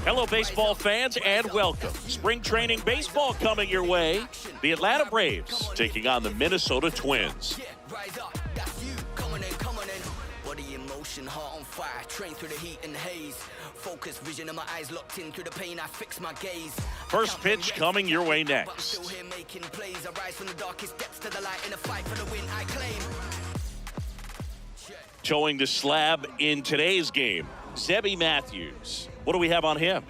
Hello, baseball fans, and welcome. Spring training baseball coming your way. The Atlanta Braves taking on the Minnesota Twins. First pitch coming your way next. Towing the slab in today's game, Zebby Matthews. What do we have on him?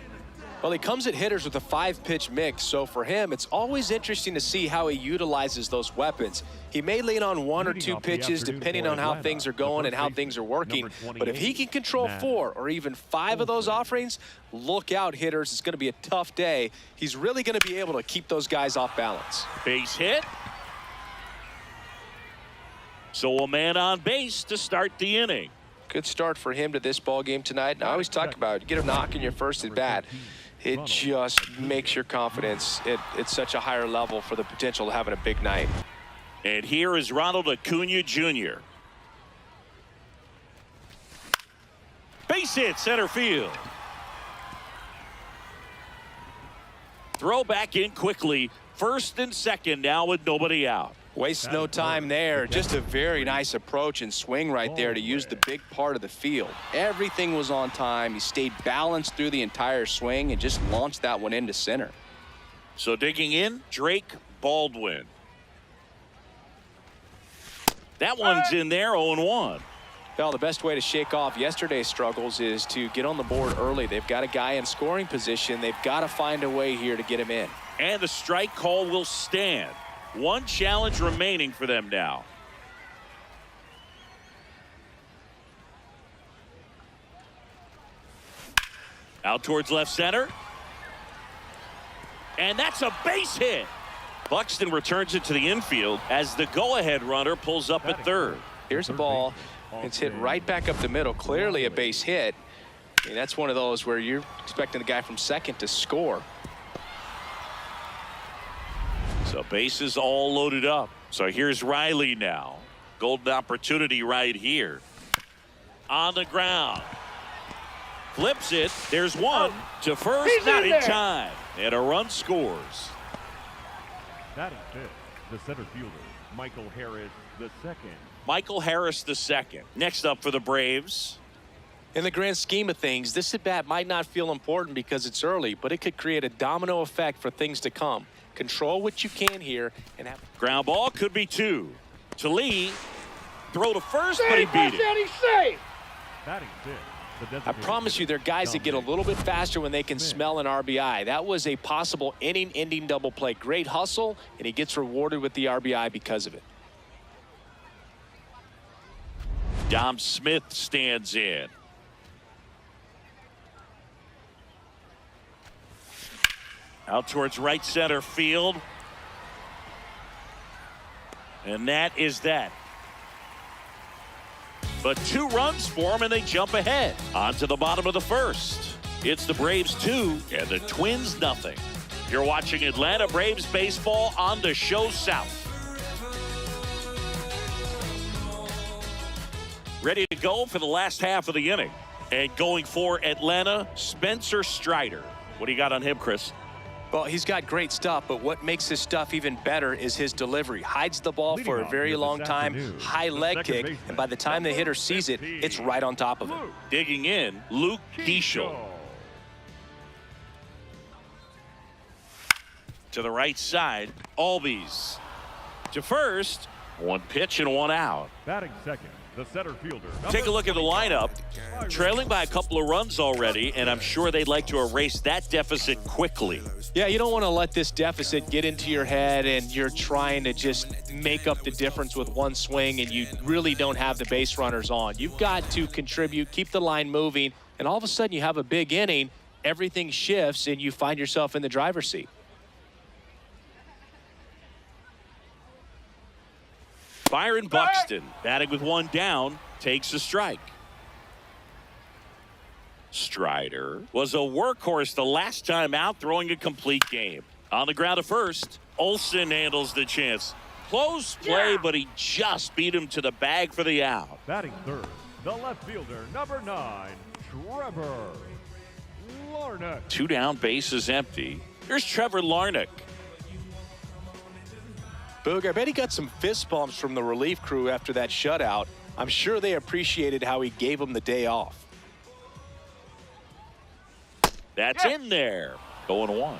Well, he comes at hitters with a 5-pitch mix, so for him, it's always interesting to see how he utilizes those weapons. He may lean on 1 or 2 pitches depending on how things are going and how things are working, but if he can control 4 or even 5 of those offerings, look out, hitters. It's going to be a tough day. He's really going to be able to keep those guys off balance. Base hit. So a man on base to start the inning. Good start for him to this ball game tonight. And I always talk about it. You get a knock in your first at bat, it just makes your confidence at such a higher level for the potential of having a big night. And here is Ronald Acuna Jr. Base hit center field. Throw back in quickly. First and second now with nobody out. Wastes no time there. Just a very nice approach and swing right there to use the big part of the field. Everything was on time. He stayed balanced through the entire swing and just launched that one into center. So digging in, Drake Baldwin. That one's in there, 0-1. Well, the best way to shake off yesterday's struggles is to get on the board early. They've got a guy in scoring position. They've got to find a way here to get him in. And the strike call will stand. One challenge remaining for them now. Out towards left center. And that's a base hit. Buxton returns it to the infield as the go-ahead runner pulls up at third. Here's the ball. It's hit right back up the middle. Clearly a base hit. I mean, that's one of those where you're expecting the guy from second to score. So bases all loaded up. So here's Riley now. Golden opportunity right here. On the ground. Flips it. There's one to first. Not in time. And a run scores. Batting fifth, the center fielder, Michael Harris the second. Michael Harris the second. Next up for the Braves. In the grand scheme of things, this at-bat might not feel important because it's early, but it could create a domino effect for things to come. Control what you can here and have ground ball could be 2 to Lee. Throw to first, but he beat it. Batting fifth, I promise you, there are guys that get a little bit faster when they can smell an RBI. That was a possible inning-ending double play. Great hustle, and he gets rewarded with the RBI because of it. Dom Smith stands in. Out towards right center field. And that is that. But 2 runs for them, and they jump ahead. On to the bottom of the first. It's the Braves 2 and the Twins nothing. You're watching Atlanta Braves baseball on the Show South. Ready to go for the last half of the inning. And going for Atlanta, Spencer Strider. What do you got on him, Chris? Well, he's got great stuff, but what makes his stuff even better is his delivery. Hides the ball for a very long time, high leg kick, and by the time the hitter sees it, it's right on top of him. Digging in, Luke Diesel. To the right side, Albies. To first, 1 pitch and 1 out. Batting second, the center fielder. Take a look at the lineup. Trailing by a couple of runs already, and I'm sure they'd like to erase that deficit quickly. Yeah, you don't want to let this deficit get into your head and you're trying to just make up the difference with one swing and you really don't have the base runners on. You've got to contribute, keep the line moving, and all of a sudden you have a big inning, everything shifts, and you find yourself in the driver's seat. Byron Buxton, batting with 1 down, takes a strike. Strider was a workhorse the last time out, throwing a complete game. On the ground at first, Olsen handles the chance. Close play, but he just beat him to the bag for the out. Batting third, the left fielder, number 9, Trevor Larnach. 2 down, bases empty. Here's Trevor Larnach. Boog, I bet he got some fist bumps from the relief crew after that shutout. I'm sure they appreciated how he gave them the day off. That's in there. 0-1.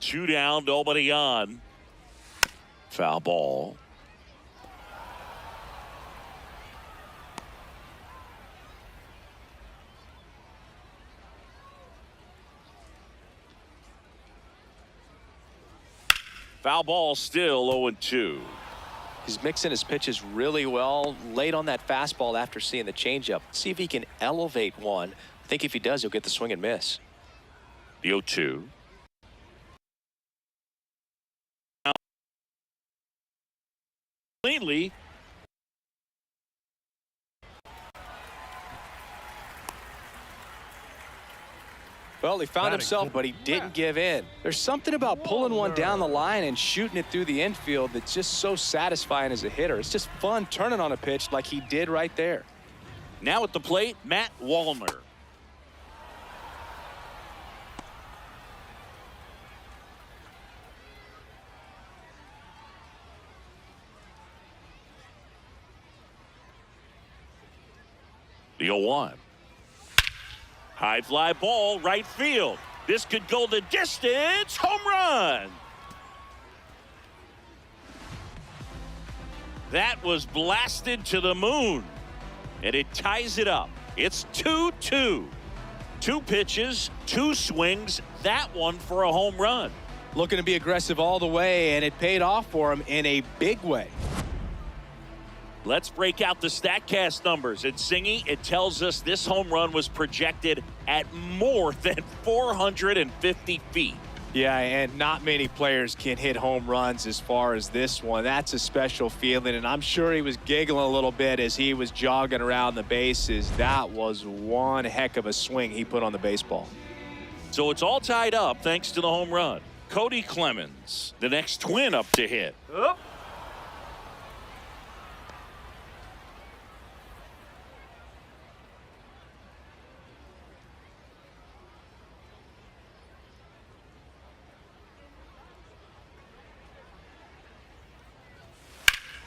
Two down, nobody on. Foul ball. Foul ball, still 0-2. He's mixing his pitches really well. Late on that fastball after seeing the changeup. See if he can elevate one. I think if he does, he'll get the swing and miss. The 0-2. Cleanly. Well, he found himself, but he didn't give in. There's something about pulling one down the line and shooting it through the infield that's just so satisfying as a hitter. It's just fun turning on a pitch like he did right there. Now at the plate, Matt Wallner. The 0-1. High fly ball, right field. This could go the distance. Home run. That was blasted to the moon. And it ties it up. It's 2-2. 2 pitches, 2 swings. That one for a home run. Looking to be aggressive all the way, and it paid off for him in a big way. Let's break out the StatCast numbers. At Singy, it tells us this home run was projected at more than 450 feet. Yeah, and not many players can hit home runs as far as this one. That's a special feeling, and I'm sure he was giggling a little bit as he was jogging around the bases. That was one heck of a swing he put on the baseball. So it's all tied up thanks to the home run. Cody Clemens, the next Twin up to hit. Up.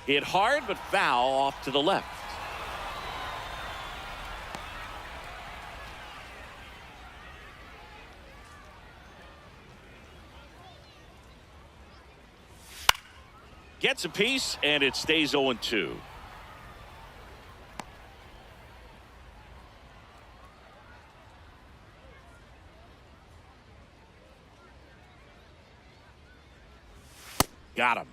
Hit hard, but foul off to the left. Gets a piece, and it stays 0-2. Got him.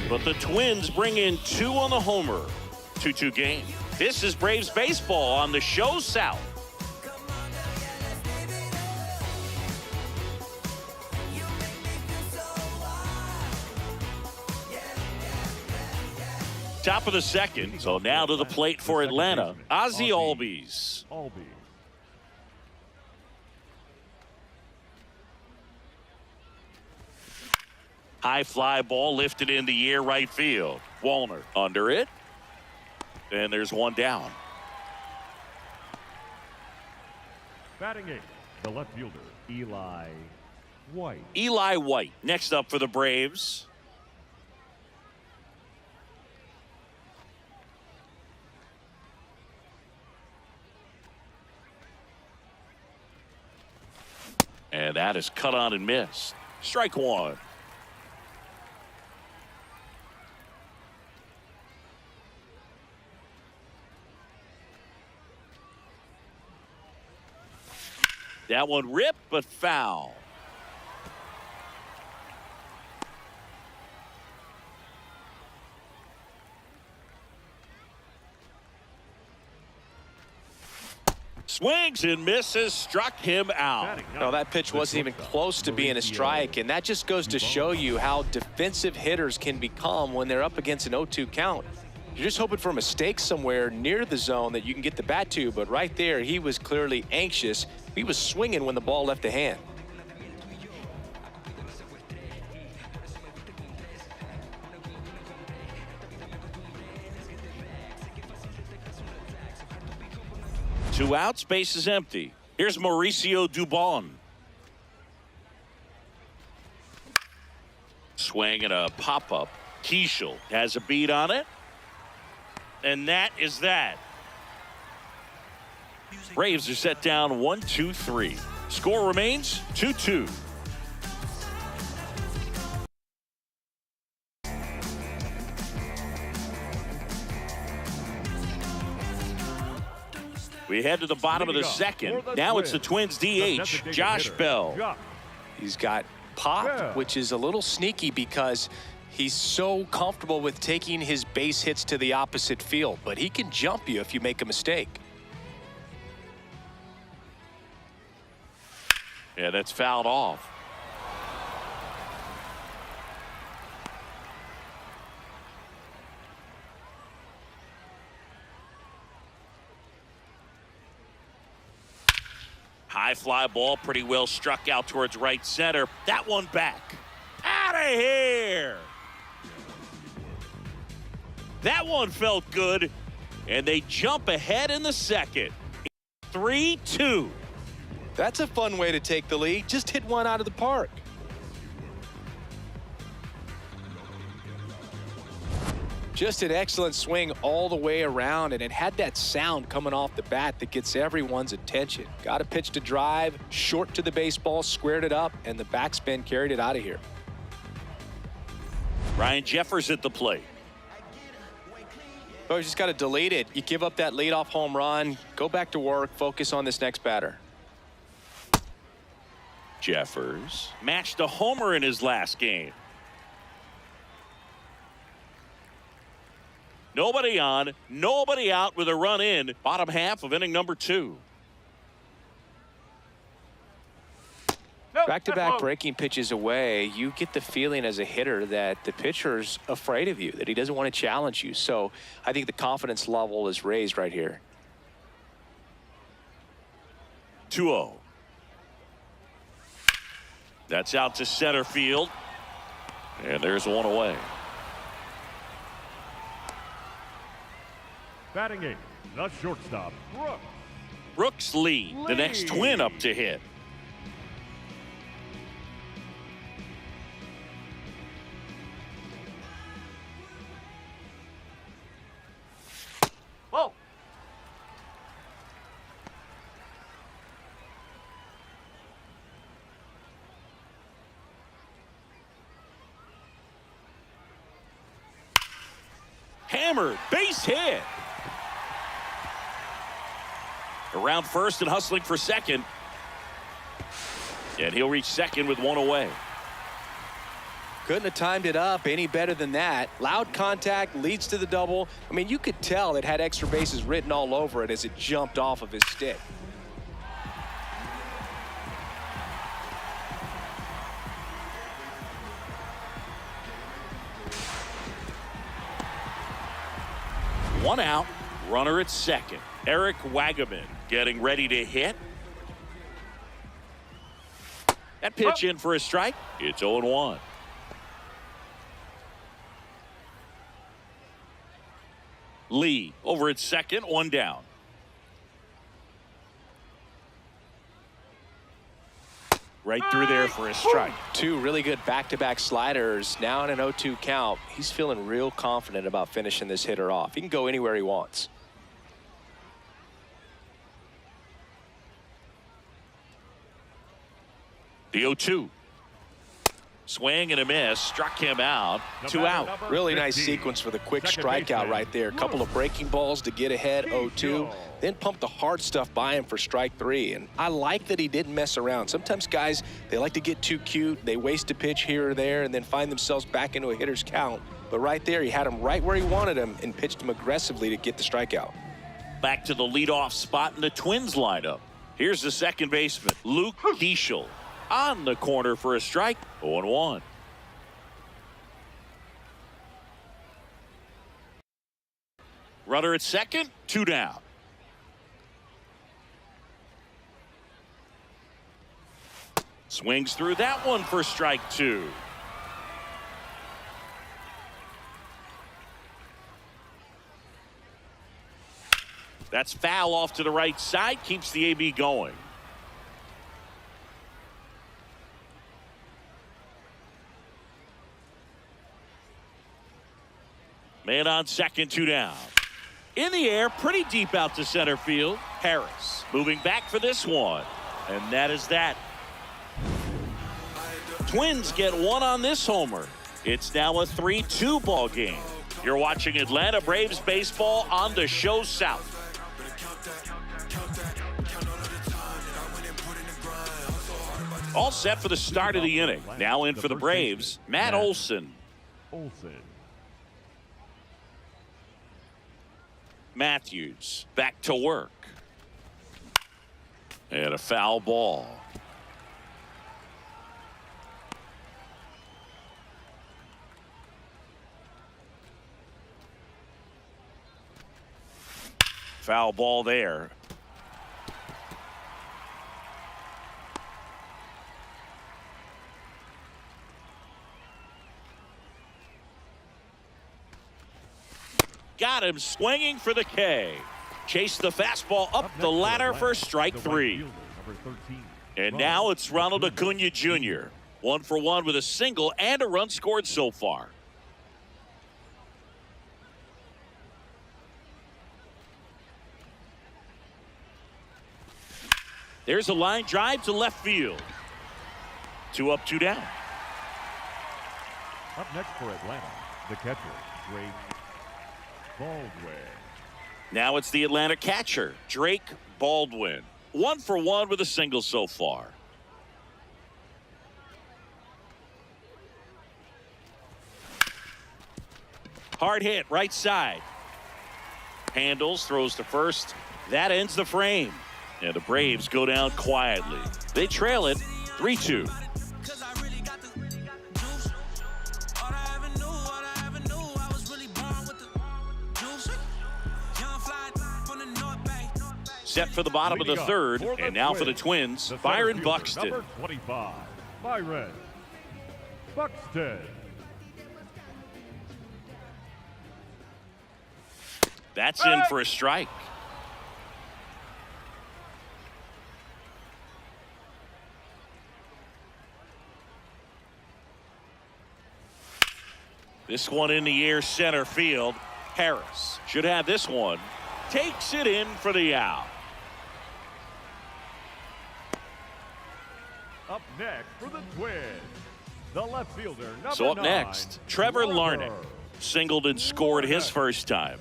But the Twins bring in 2 on the homer. 2-2 game. This is Braves baseball on the show South. Top of the second. So now to the plate for Atlanta. Ozzie Albies. High fly ball lifted in the air, right field. Wallner under it. And there's one down. Batting 8, the left fielder, Eli White. Eli White next up for the Braves. And that is cut on and missed. Strike one. That one ripped, but foul. Swings and misses, struck him out. No, that pitch wasn't even close to being a strike, and that just goes to show you how defensive hitters can become when they're up against an 0-2 count. You're just hoping for a mistake somewhere near the zone that you can get the bat to, but right there, he was clearly anxious He was swinging when the ball left the hand. Two outs, base is empty. Here's Mauricio Dubon. Swing and a pop-up. Keishel has a beat on it. And that is that. Braves are set down 1-2-3. Score remains 2-2. We head to the bottom of the second. Now it's the Twins DH, Josh Bell. He's got pop, which is a little sneaky because he's so comfortable with taking his base hits to the opposite field, but he can jump you if you make a mistake. Yeah, that's fouled off. High fly ball, pretty well struck out towards right center. That one back. Out of here. That one felt good, and they jump ahead in the second. 3-2. That's a fun way to take the lead. Just hit one out of the park. Just an excellent swing all the way around, and it had that sound coming off the bat that gets everyone's attention. Got a pitch to drive, short to the baseball, squared it up, and the backspin carried it out of here. Ryan Jeffers at the plate. Oh, you just got to delete it. You give up that leadoff home run, go back to work, focus on this next batter. Jeffers matched a homer in his last game. Nobody on, nobody out with a run in. Bottom half of inning number 2. Back-to-back breaking pitches away, you get the feeling as a hitter that the pitcher's afraid of you, that he doesn't want to challenge you. So I think the confidence level is raised right here. 2-0. That's out to center field. And there's one away. Batting 8, the shortstop, Brooks. Brooks Lee, the next Twin up to hit. Whoa. Hammered, base hit. Around first and hustling for second. And he'll reach second with one away. Couldn't have timed it up any better than that. Loud contact leads to the double. I mean, you could tell it had extra bases written all over it as it jumped off of his stick. One out, runner at second. Eric Wagaman getting ready to hit. That pitch in for a strike. It's 0-1. Lee over at second, one down. Right through there for a strike. Two really good back-to-back sliders. Now in an 0-2 count. He's feeling real confident about finishing this hitter off. He can go anywhere he wants. The 0-2. Swing and a miss. Struck him out. 2 out. Really nice sequence for the quick strikeout right there. A couple of breaking balls to get ahead, 0-2. Then pump the hard stuff by him for strike 3. And I like that he didn't mess around. Sometimes guys, they like to get too cute. They waste a pitch here or there and then find themselves back into a hitter's count. But right there, he had him right where he wanted him and pitched him aggressively to get the strikeout. Back to the leadoff spot in the Twins lineup. Here's the second baseman, Luke Keishel. On the corner for a strike. 0-1. Runner at second, 2 down. Swings through that one for strike 2. That's foul off to the right side. Keeps the AB going. Man on second, 2 down. In the air, pretty deep out to center field. Harris moving back for this one. And that is that. Twins get one on this homer. It's now a 3-2 ball game. You're watching Atlanta Braves baseball on the Show South. All set for the start of the inning. Now in for the Braves, Matt Olson. Matthews back to work. And a foul ball. Foul ball there. Got him swinging for the K. Chase the fastball up the ladder for strike 3. And now it's Ronald Acuna Jr. 1 for 1 with a single and a run scored so far. There's a line drive to left field. 2 up, 2 down. Up next for Atlanta, the catcher, Drake Baldwin. Now it's the Atlanta catcher, Drake Baldwin. 1 for 1 with a single so far. Hard hit, right side. Handles, throws to first. That ends the frame. And the Braves go down quietly. They trail it 3-2. Set for the bottom of the third, and now for the Twins, Byron Buxton. Number 25, Byron Buxton. That's in for a strike. This one in the air, center field. Harris should have this one. Takes it in for the out. Up next for the Twins, the left fielder, number So up 9, next, Trevor Larnach. Singled and scored his first time.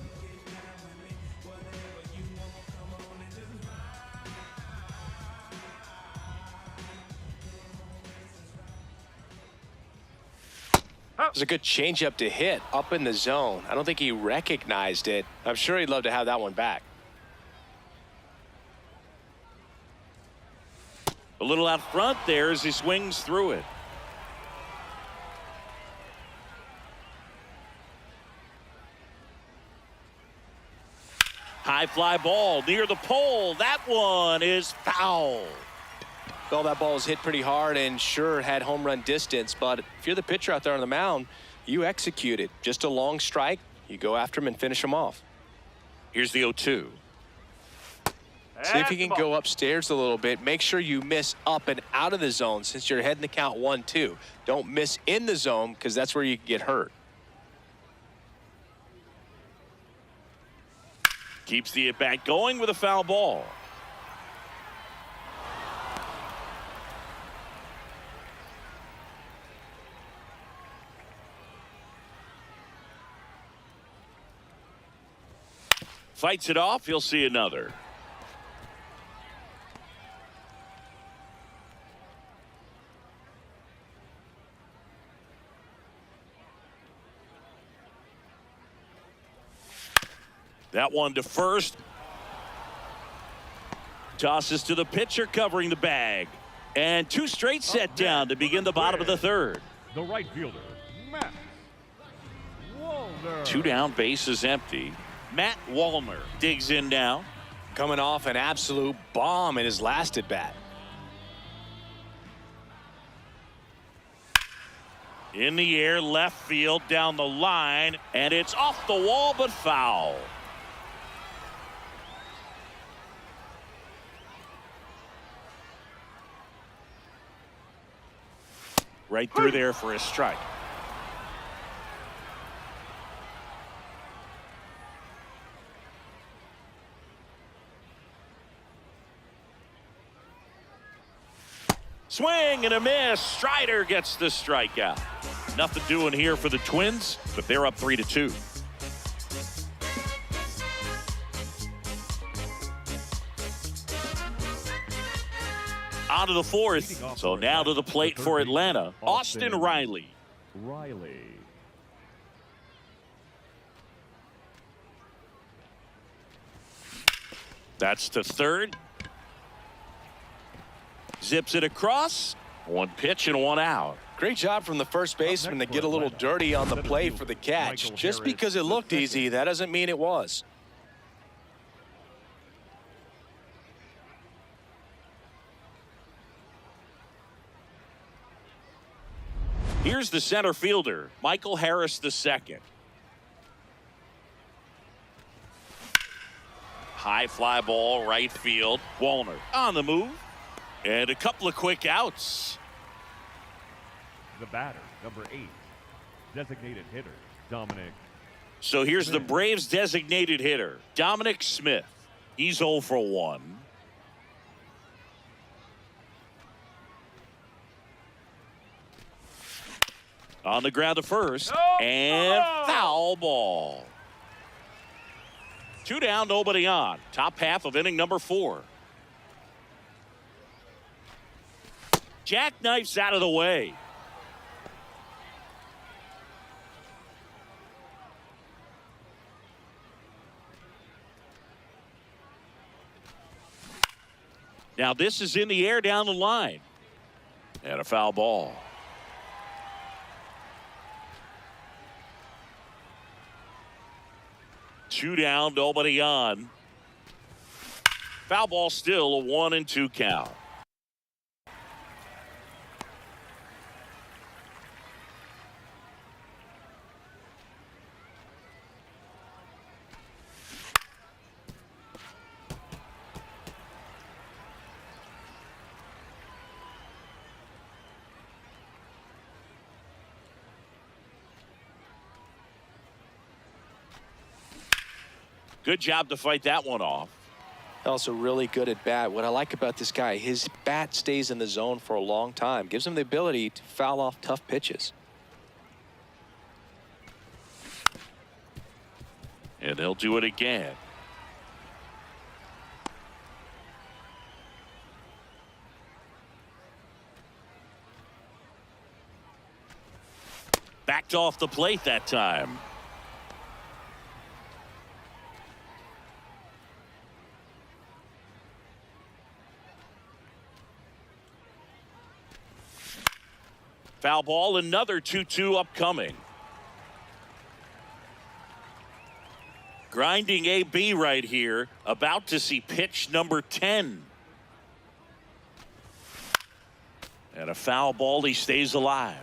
It was a good changeup to hit up in the zone. I don't think he recognized it. I'm sure he'd love to have that one back. A little out front there as he swings through it. High fly ball near the pole. That one is foul. Well, that ball was hit pretty hard and sure had home run distance, but if you're the pitcher out there on the mound, you execute it. Just a long strike, you go after him and finish him off. Here's the 0-2. See if you can go upstairs a little bit. Make sure you miss up and out of the zone since you're heading the count 1-2. Don't miss in the zone because that's where you can get hurt. Keeps the at-bat going with a foul ball. Fights it off. He'll see another. That one to first. Tosses to the pitcher covering the bag. And 2 straight set down to begin the bottom of the third. The right fielder, Matt Wallner. 2 down, base is empty. Matt Wallner digs in now. Coming off an absolute bomb in his last at bat. In the air, left field, down the line, and it's off the wall, but foul. Right through there for a strike. Swing and a miss. Strider gets the strikeout. Nothing doing here for the Twins, but they're up 3-2. On to the fourth. So now to the plate for Atlanta, Austin Riley. That's to third. Zips it across. One pitch and one out. Great job from the first baseman to get a little dirty on the plate for the catch. Just because it looked easy, that doesn't mean it was. Here's the center fielder, Michael Harris II. High fly ball, right field. Wallner on the move. And a couple of quick outs. The batter, number 8, designated hitter, Dominic. So here's the Braves' designated hitter, Dominic Smith. He's 0 for 1. On the ground to first, and foul ball. 2 down, nobody on. Top half of inning number 4. Jackknifes out of the way. Now this is in the air down the line. And a foul ball. Two down, nobody on. Foul ball, still a 1-2 count. Good job to fight that one off. Also really good at bat. What I like about this guy, his bat stays in the zone for a long time. Gives him the ability to foul off tough pitches. And they'll do it again. Backed off the plate that time. Foul ball, another 2-2 upcoming. Grinding AB right here, about to see pitch number 10. And a foul ball, he stays alive.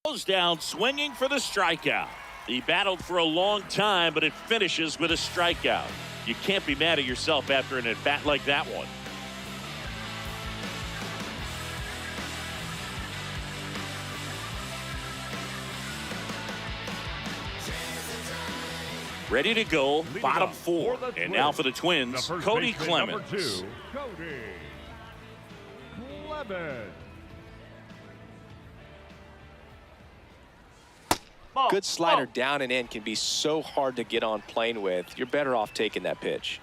Goes down swinging for the strikeout. He battled for a long time, but it finishes with a strikeout. You can't be mad at yourself after an at-bat like that one. Ready to go, bottom 4. And now for the Twins, Cody Clemens. Number 2, Cody Clemens. Good slider down and in can be so hard to get on plane with. You're better off taking that pitch.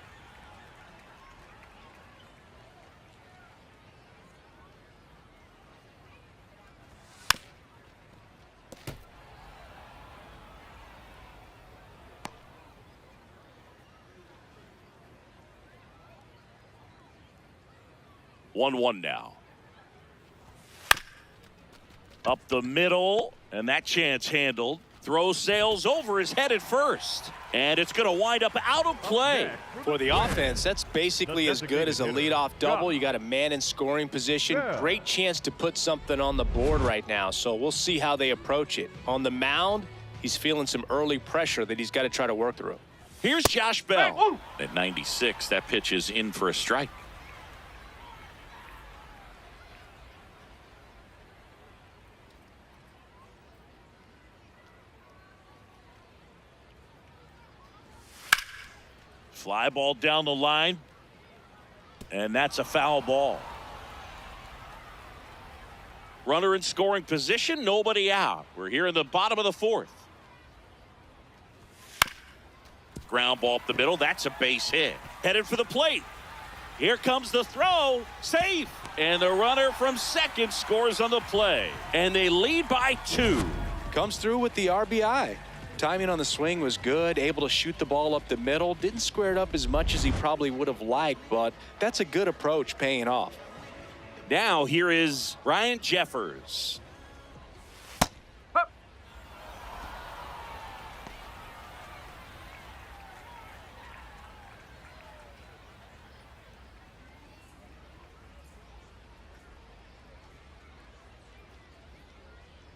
One now. Up the middle, and that chance handled. Throw sails over his head at first. And it's going to wind up out of play. For the offense, that's basically as good as a leadoff double. You got a man in scoring position. Great chance to put something on the board right now. So we'll see how they approach it. On the mound, he's feeling some early pressure that he's got to try to work through. Here's Josh Bell. At 96, that pitch is in for a strike. Fly ball down the line, and that's a foul ball. Runner in scoring position, nobody out. We're here in the bottom of the fourth. Ground ball up the middle, that's a base hit. Headed for the plate. Here comes the throw, safe. And the runner from second scores on the play. And they lead by 2. Comes through with the RBI. Timing on the swing was good, able to shoot the ball up the middle. Didn't square it up as much as he probably would have liked, but that's a good approach paying off. Now here is Ryan Jeffers.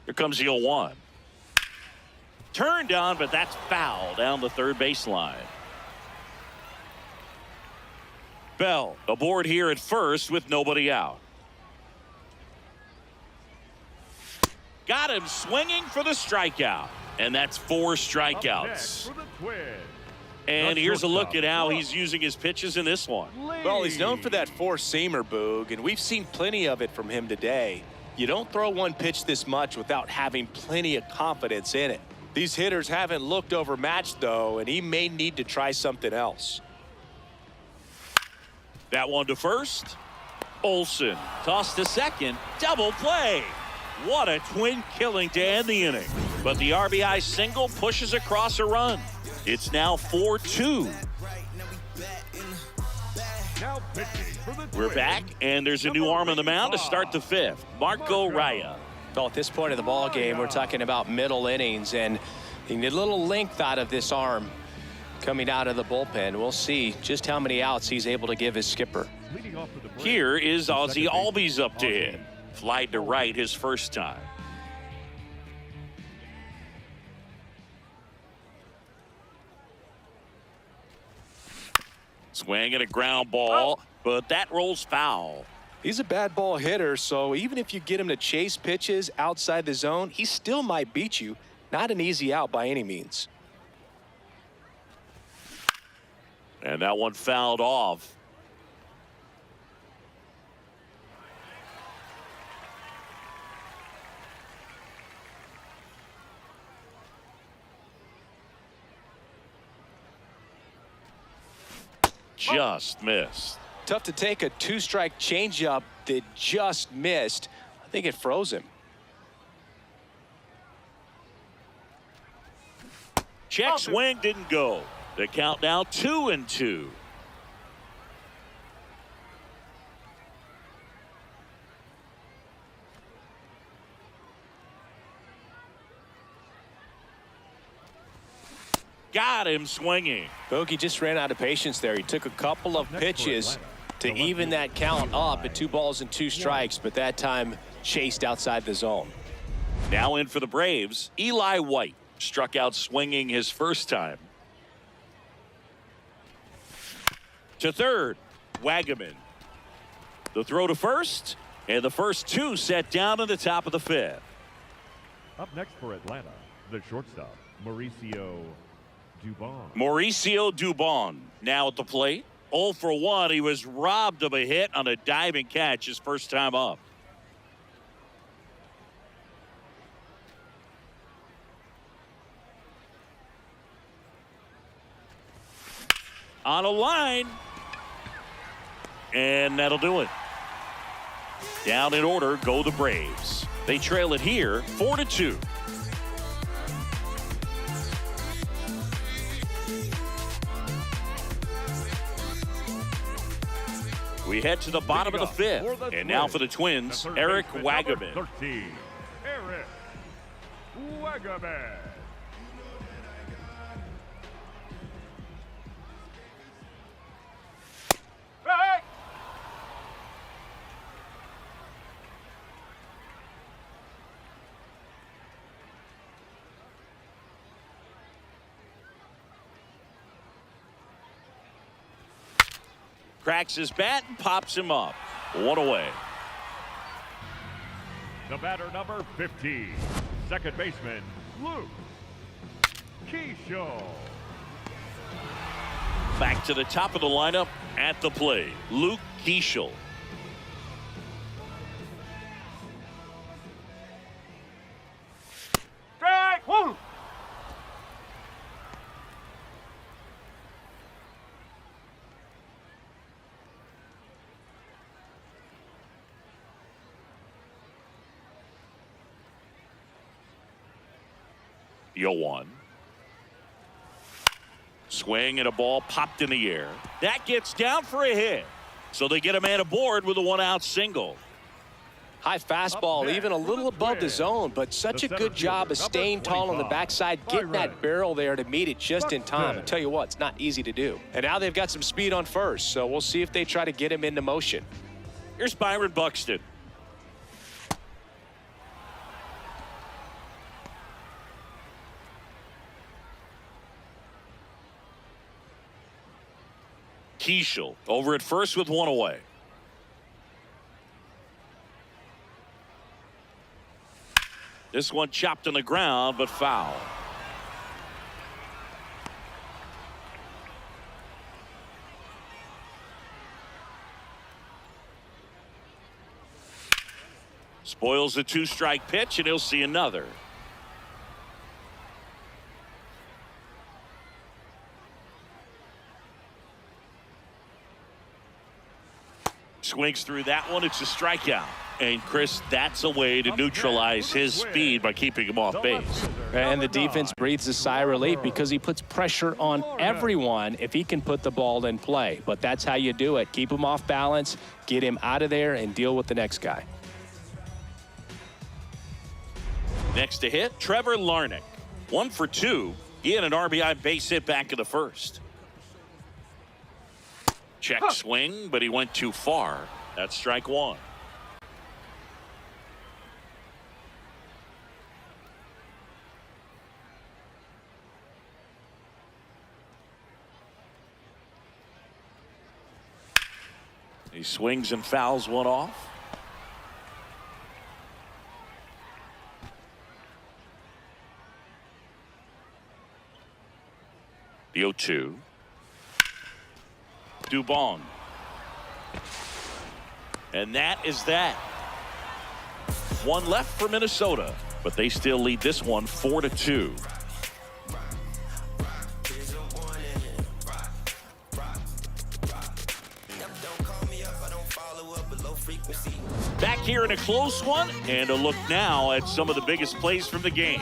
Here comes the 0-1. Turned on, but that's foul down the third baseline. Bell aboard here at first with nobody out. Got him swinging for the strikeout. And that's 4 strikeouts. And here's a look at how he's using his pitches in this one. Well, he's known for that four-seamer, Boog, and we've seen plenty of it from him today. You don't throw one pitch this much without having plenty of confidence in it. These hitters haven't looked overmatched, though, and he may need to try something else. That one to first. Olsen tossed to second. Double play. What a twin killing to end the inning. But the RBI single pushes across a run. It's now 4-2. We're back, and there's a new arm on the mound to start the 5th. Marco Raya. Well, at this point of the ball game, we're talking about middle innings, and you need a little length out of this arm coming out of the bullpen. We'll see just how many outs he's able to give his skipper. Here is Ozzie Albies up to hit. Flied to right his first time. Swing and a ground ball, but that rolls foul. He's a bad ball hitter, so even if you get him to chase pitches outside the zone, he still might beat you. Not an easy out by any means. And that one fouled off. Just missed. Tough to take a 2-strike changeup that just missed. I think it froze him. Check swing didn't go. The count now 2-2. Got him swinging. Bogey just ran out of patience there. He took a couple of pitches to even that count up at 2 balls and 2 strikes, but that time chased outside the zone. Now in for the Braves, Eli White struck out swinging his first time. To third, Wagaman. The throw to first, and the first 2 set down in the top of the 5th. Up next for Atlanta, the shortstop, Mauricio Dubon. Mauricio Dubon now at the plate. 0 for 1. He was robbed of a hit on a diving catch his first time up. On a line. And that'll do it. Down in order go the Braves. They trail it here 4-2. We head to the bottom of the 5th. And now for the Twins, Eric Wagaman. 13, Eric Wagaman. Cracks his bat and pops him up. 1 away. The batter, number 50, second baseman, Luke Keishel. Back to the top of the lineup at the plate, Luke Keishel. Strike one. The 0-1. Swing and a ball popped in the air. That gets down for a hit. So they get a man aboard with a 1-out single. High fastball, even a little above the zone, but such a good job of staying tall on the backside, getting that barrel there to meet it just in time. I tell you what, it's not easy to do. And now they've got some speed on first, so we'll see if they try to get him into motion. Here's Byron Buxton. Keishel over at first with 1 away. This one chopped on the ground, but foul. Spoils the 2-strike pitch, and he'll see another. Swings through that one. It's a strikeout. And Chris, that's a way to neutralize his speed by keeping him off base. And the defense breathes a sigh of relief because he puts pressure on everyone if he can put the ball in play. But that's how you do it. Keep him off balance, get him out of there, and deal with the next guy. Next to hit, Trevor Larnach. 1 for 2. He had an RBI base hit back in the first. Check swing, but he went too far. That's strike 1. He swings and fouls one off. The 0-2. Dubon. And that is that. One left for Minnesota, but they still lead this one 4-2. Back here in a close one, and a look now at some of the biggest plays from the game.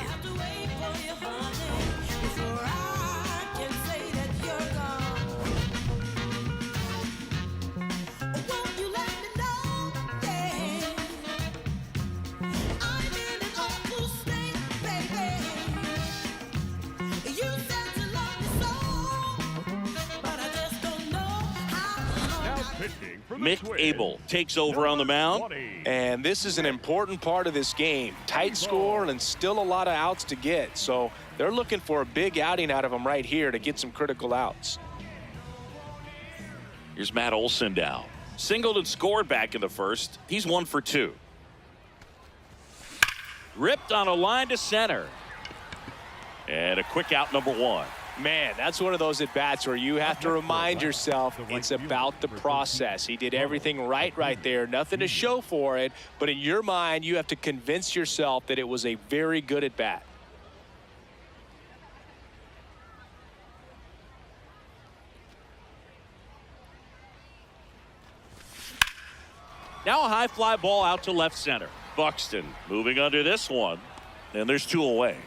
Mick Abel takes over on the mound. And this is an important part of this game. Tight score and still a lot of outs to get. So they're looking for a big outing out of him right here to get some critical outs. Here's Matt Olson down. Singled and scored back in the first. He's 1 for 2. Ripped on a line to center. And a quick out, number 1. Man, that's one of those at-bats where you have to remind yourself it's about the process. He did everything right there. Nothing to show for it. But in your mind, you have to convince yourself that it was a very good at-bat. Now a high fly ball out to left center. Buxton moving under this one. And there's 2 away.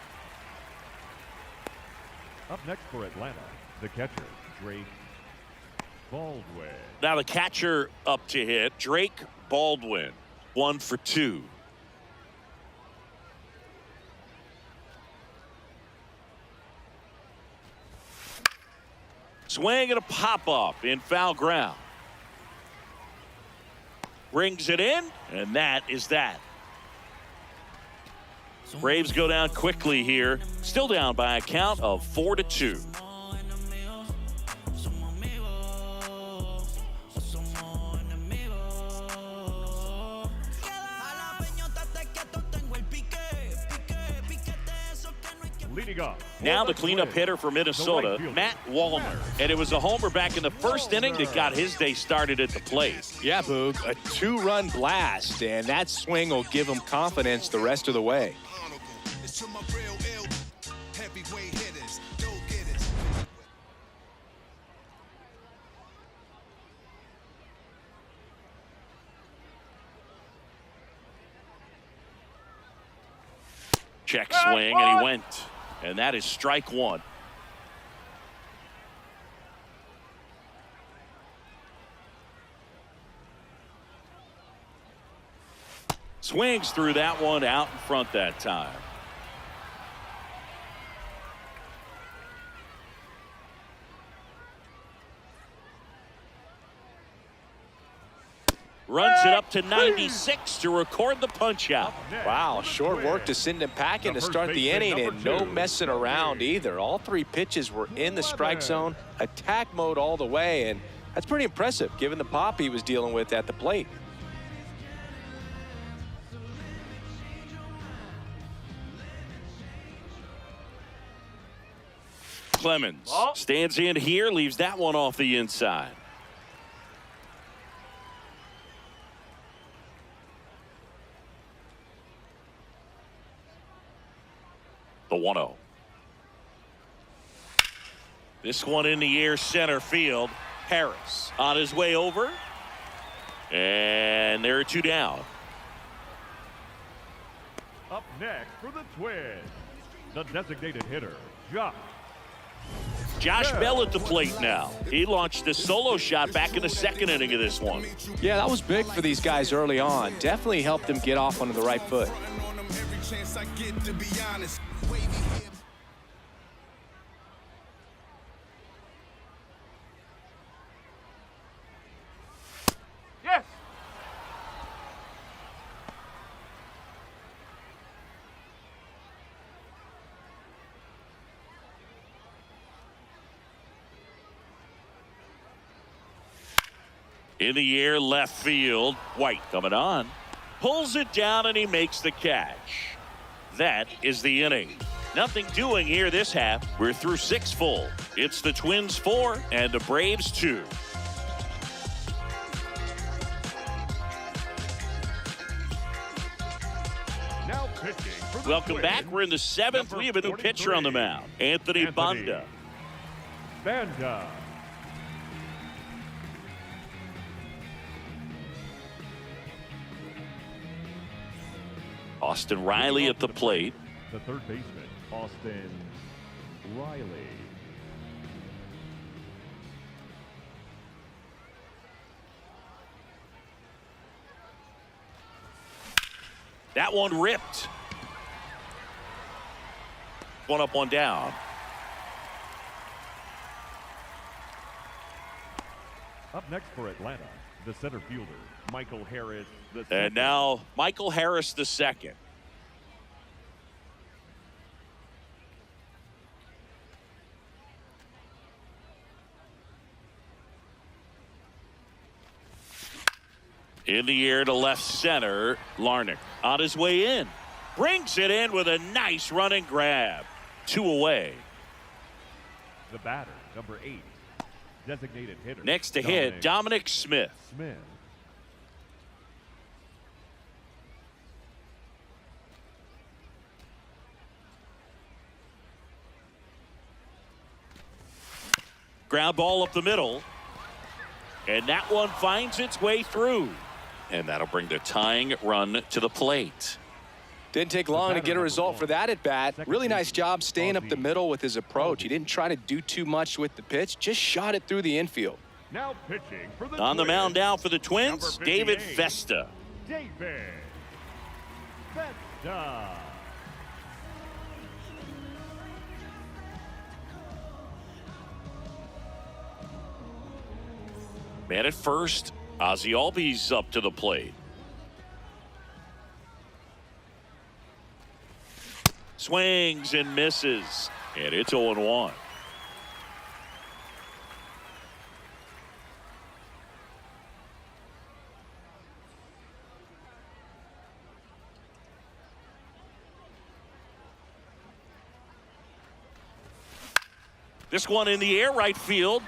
Up next for Atlanta, the catcher, Drake Baldwin. Now the catcher up to hit, Drake Baldwin. 1 for 2. Swing and a pop-up in foul ground. Brings it in, and that is that. Braves go down quickly here. Still down by a count of 4-2. Leading up. Now the cleanup hitter for Minnesota, Matt Wallner. And it was a homer back in the first inning that got his day started at the plate. Yeah, Boog, a 2-run blast, and that swing will give him confidence the rest of the way. Check swing, and he went. And that is strike one. Swings through that one out in front that time. Runs it up to 96 to record the punch out. Wow, short work to send him packing to start the inning, and no messing around either. All 3 pitches were in the strike zone, attack mode all the way, and that's pretty impressive given the pop he was dealing with at the plate. Clemens stands in here, leaves that one off the inside. The 1-0. This one in the air, center field. Harris on his way over. And there are 2 down. Up next for the Twins, the designated hitter, Josh Bell at the plate now. He launched a solo shot back in the 2nd inning of this one. Yeah, that was big for these guys early on. Definitely helped them get off onto the right foot. Yes. In the air, left field. White coming on. Pulls it down, and he makes the catch. That is the inning. Nothing doing here this half. We're through 6 full. It's the Twins 4 and the Braves 2. Now pitching for the Welcome Twins, back. We're in the 7th. We have a new pitcher on the mound. Anthony Banda. Banda. Austin Riley at the plate. The third baseman, Austin Riley. That one ripped. One up, one down. Up next for Atlanta, the center fielder, Michael Harris. And now Michael Harris the second. In the air to left center. Larnach on his way in. Brings it in with a nice running grab. 2 away. The batter, number 8, designated hitter. Next to hit, Dominic Smith. Ground ball up the middle. And that one finds its way through. And that'll bring the tying run to the plate. Didn't take long to get a result for that at bat. Really nice job staying up the middle with his approach. He didn't try to do too much with the pitch, just shot it through the infield. Now pitching for the On the Twins, mound now for the Twins, David Vesta. David Vesta. Man at first, Ozzie Albies up to the plate. Swings and misses, and it's 0-1. This one in the air, right field.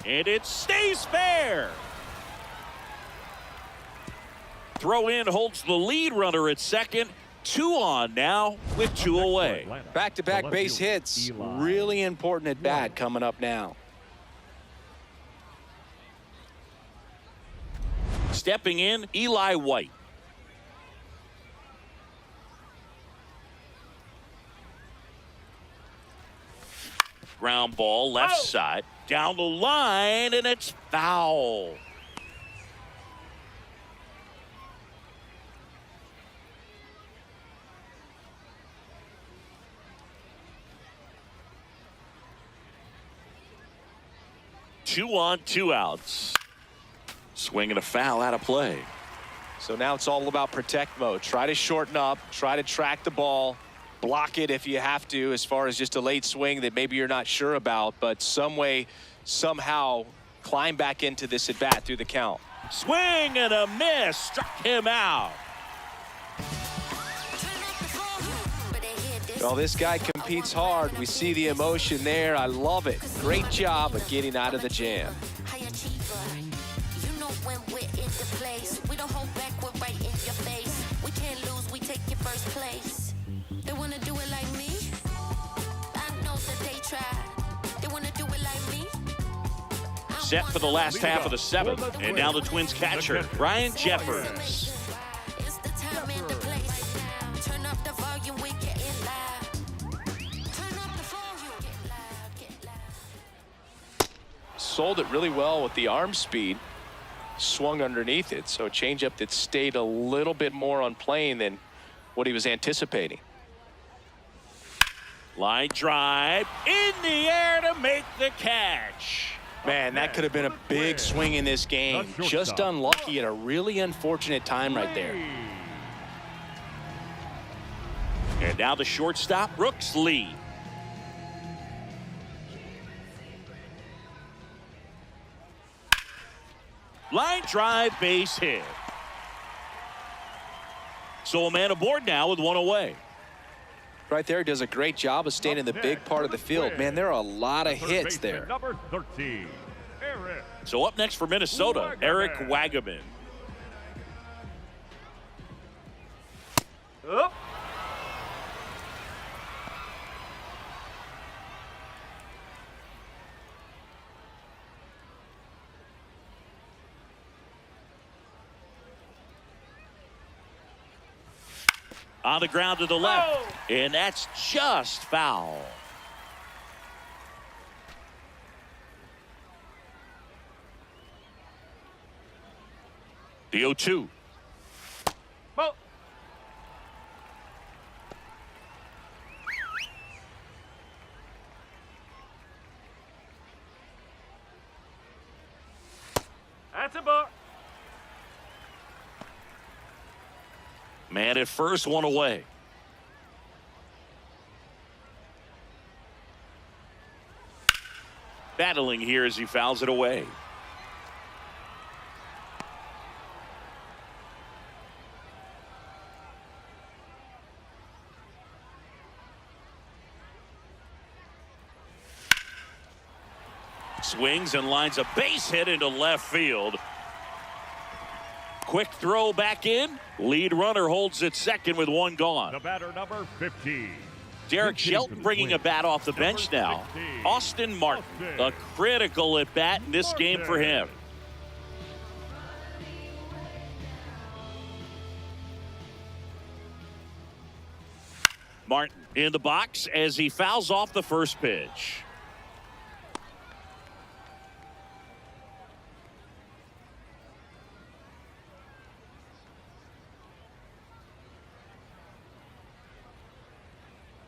And it stays fair. Throw in holds the lead runner at second. 2 on now with 2 away. Back-to-back base hits. Really important at bat coming up now. Stepping in, Eli White. Ground ball left side. Down the line, and it's foul. Two on, 2 outs. Swing and a foul out of play. So now it's all about protect mode. Try to shorten up, try to track the ball, block it if you have to, as far as just a late swing that maybe you're not sure about, but some way, somehow climb back into this at bat through the count. Swing and a miss, struck him out. Well, this guy competes hard. We see the emotion there. I love it. Great job of getting out of the jam. We don't hold back, we're right in your face. We can't lose, we take your first place. They wanna do it like me. I know that they try. They wanna do it like me. Set for the last half of the 7th. And now the Twins catcher, Brian Jeffers. It's the time and the place. Turn up the volume, we getting live. Turn up the volume, get loud, get loud. Sold it really well with the arm speed. Swung underneath it, so a changeup that stayed a little bit more on plane than what he was anticipating. Line drive in the air to make the catch. Man, that could have been a big swing in this game. Just unlucky at a really unfortunate time right there. And now the shortstop, Brooks Lee. Line drive, base hit. So a man aboard now with 1 away. Right there, he does a great job of staying in the big part of the field. Man, there are a lot of hits there. Number 13, Eric. So up next for Minnesota, Eric Wagaman. Up. On the ground to the left, and that's just foul. The 0-2. That's a ball. Man at first, 1 away. Battling here as he fouls it away. Swings and lines a base hit into left field. Quick throw back in. Lead runner holds at second with 1 gone. The batter, number 15. Derek Shelton bringing a bat off the bench now. Austin Martin, a critical at bat in this game for him. Martin in the box as he fouls off the first pitch.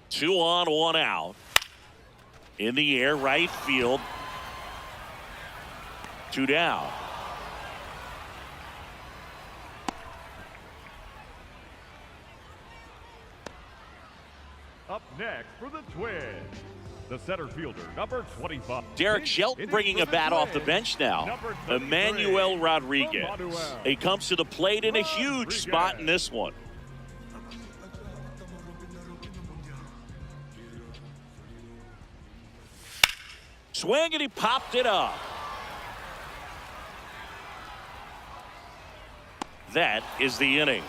Two on, 1 out. In the air, right field. 2 down. Up next for the Twins, the center fielder, number 25. Derek Shelton bringing a bat off the bench now. Emmanuel Rodriguez. He comes to the plate in a huge spot in this one. Swing, and he popped it up. That is the inning.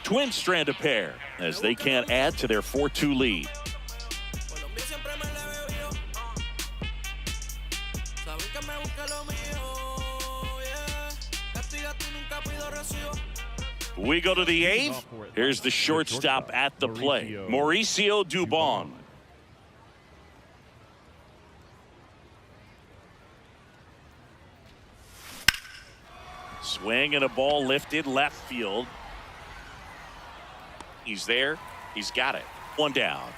Twins strand a pair as they can't add to their 4-2 lead. We go to the 8th. Here's the shortstop at the plate, Mauricio Dubon. Swing and a ball lifted left field. He's there. He's got it. One down.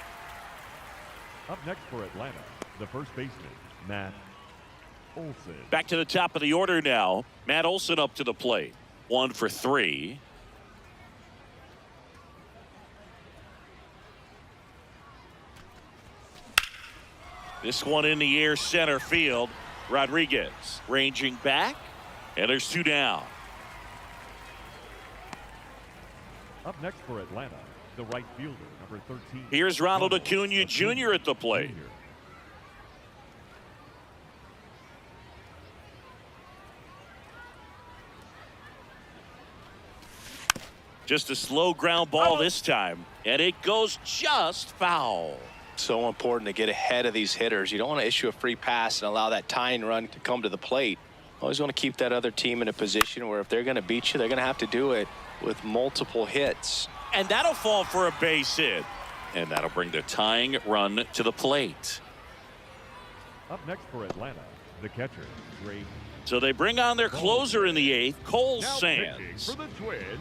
Up next for Atlanta, the first baseman, Matt Olson. Back to the top of the order now. Matt Olson up to the plate. 1 for 3. This one in the air, center field. Rodriguez ranging back, and there's 2 down. Up next for Atlanta, the right fielder, number 13. Here's Ronald Acuna Jr. at the plate. Just a slow ground ball this time, and it goes just foul. So important to get ahead of these hitters. You don't want to issue a free pass and allow that tying run to come to the plate. Always want to keep that other team in a position where if they're going to beat you, they're going to have to do it with multiple hits. And that'll fall for a base hit. And that'll bring the tying run to the plate. Up next for Atlanta, the catcher, Ray. So they bring on their closer in the 8th, Cole Now Sands. for the Twins,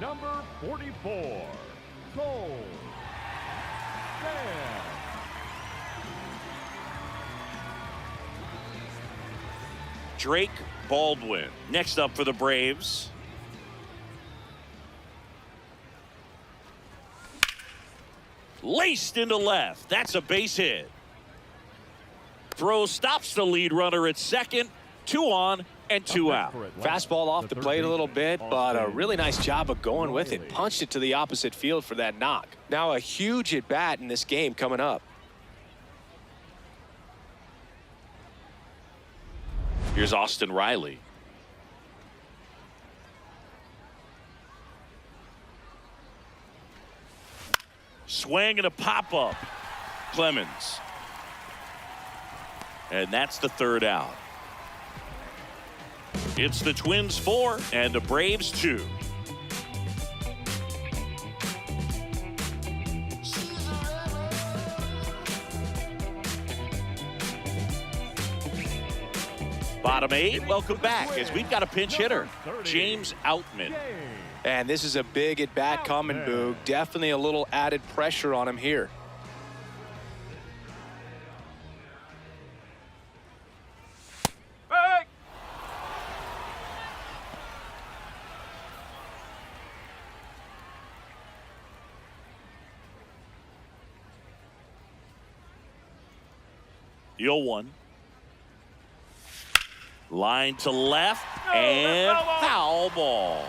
number 44, Cole Sands. Drake Baldwin next up for the Braves. Laced into left. That's a base hit. Throw stops the lead runner at second. 2 on and 2 out. Fastball off the plate a little bit, but a really nice job of going with it. Punched it to the opposite field for that knock. Now a huge at bat in this game coming up. Here's Austin Riley. Swing and a pop-up. Clemens. And that's the 3rd out. It's the Twins 4 and the Braves 2. Bottom 8, welcome back as we've got a pinch hitter, James Outman. And this is a big at bat coming, Boog. Definitely a little added pressure on him here. The 0-1. Line to left and foul ball.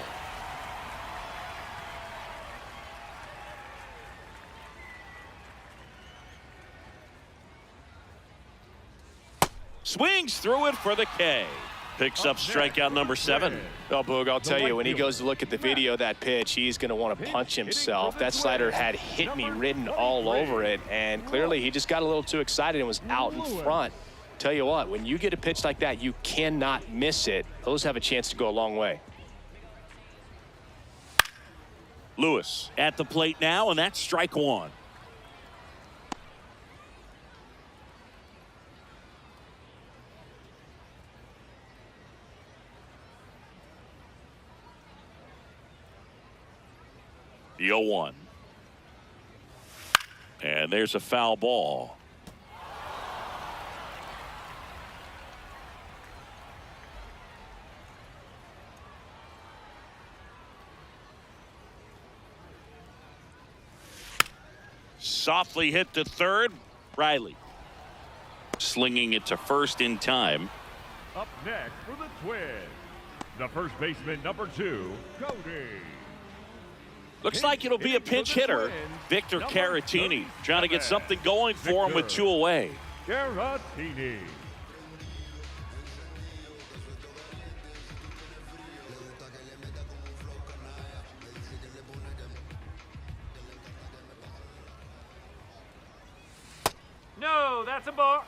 Swings through it for the K. Picks up strikeout number 7. Oh, Boog, I'll tell you, when he goes to look at the video of that pitch, he's going to want to punch himself. That slider had hit me written all over it, and clearly he just got a little too excited and was out in front. Tell you what, when you get a pitch like that, you cannot miss it. Those have a chance to go a long way. Lewis at the plate now, and that's strike 1. The 0-1. And there's a foul ball. Softly hit to third. Riley slinging it to first in time. Up next for the Twins, the first baseman, number 2, Cody. Looks like it'll be a pinch hitter. Victor Caratini trying to get something going for him with 2 away. Caratini. No, that's a ball.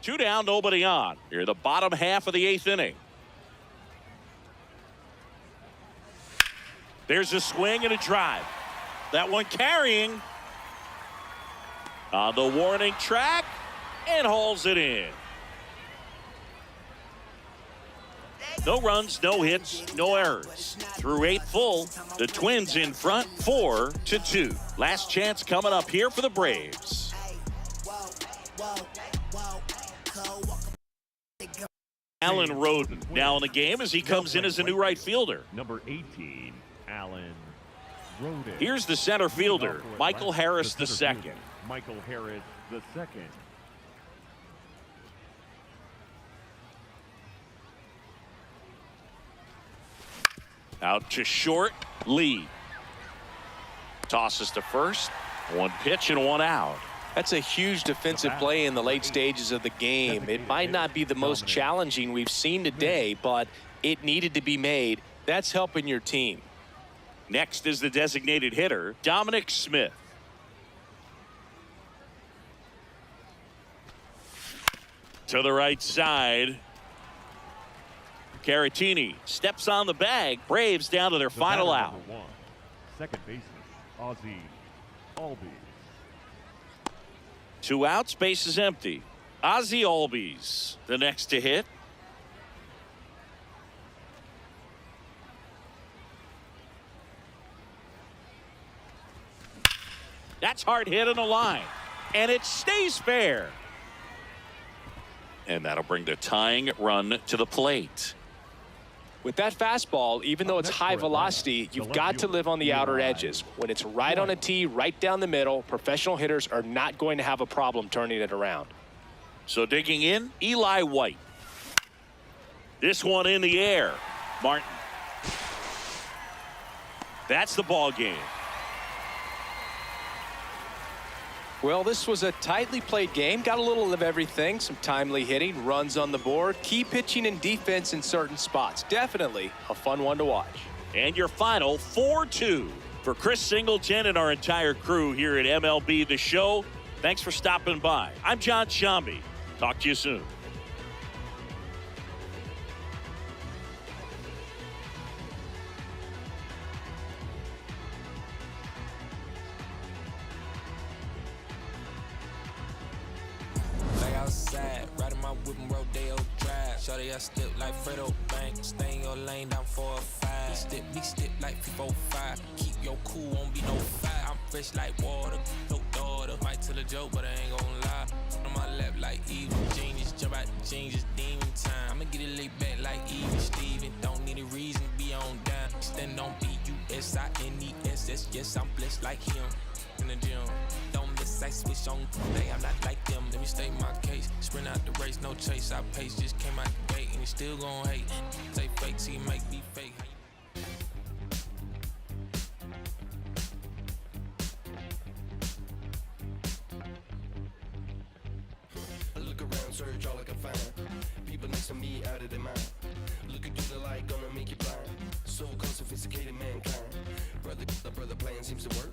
Two down, nobody on. Here, the bottom half of the 8th inning. There's a swing and a drive. That one carrying on the warning track and hauls it in. No runs, no hits, no errors. Through 8 full, the Twins in front 4-2. Last chance coming up here for the Braves. Alan Roden now in the game as he comes in as a new right fielder. Number 18, Alan Roden. Here's the center fielder, Michael Harris II. Michael Harris II. Out to short, Lee. Tosses to first. 1 pitch and 1 out. That's a huge defensive play in the late stages of the game. It might not be the most challenging we've seen today, but it needed to be made. That's helping your team. Next is the designated hitter, Dominic Smith. To the right side. Caratini steps on the bag. Braves down to their final out. Second baseman, Ozzie Albies. 2 outs, base is empty. Ozzie Albies, the next to hit. That's hard hit in the line. And it stays fair. And that'll bring the tying run to the plate. With that fastball, even though it's high velocity, you've got to live on the outer edges. When it's right on a tee, right down the middle, professional hitters are not going to have a problem turning it around. So digging in, Eli White. This one in the air. Martin. That's the ball game. Well, this was a tightly played game. Got a little of everything. Some timely hitting, runs on the board, key pitching and defense in certain spots. Definitely a fun one to watch. And your final 4-2 for Chris Singleton and our entire crew here at MLB The Show. Thanks for stopping by. I'm John Shambi. Talk to you soon. Outside, riding my whip and Rodeo Drive. Shorty, I step like Fredo Bank. Stay in your lane down 4 or 5. Big step like 4-5. Keep your cool, won't be no fight. I'm fresh like water, no daughter. Might tell a joke, but I ain't gon' lie. On my lap like evil genius. Jump out the jeans, just demon time. I'ma get it laid back like even Steven. Don't need a reason, be on down. Stand on B-U-S-I-N-E-S-S. Yes, I'm blessed like him. In the gym, don't miss, I switch on play. I'm not like them, let me state my case. Sprint out the race, no chase. I pace, just came out the gate and he still gon' hate. Say fake, see make me fake. Look around, search all I can find. People next to me out of their mind. Looking through the light, gonna make you blind. So called sophisticated mankind. Brother plan seems to work.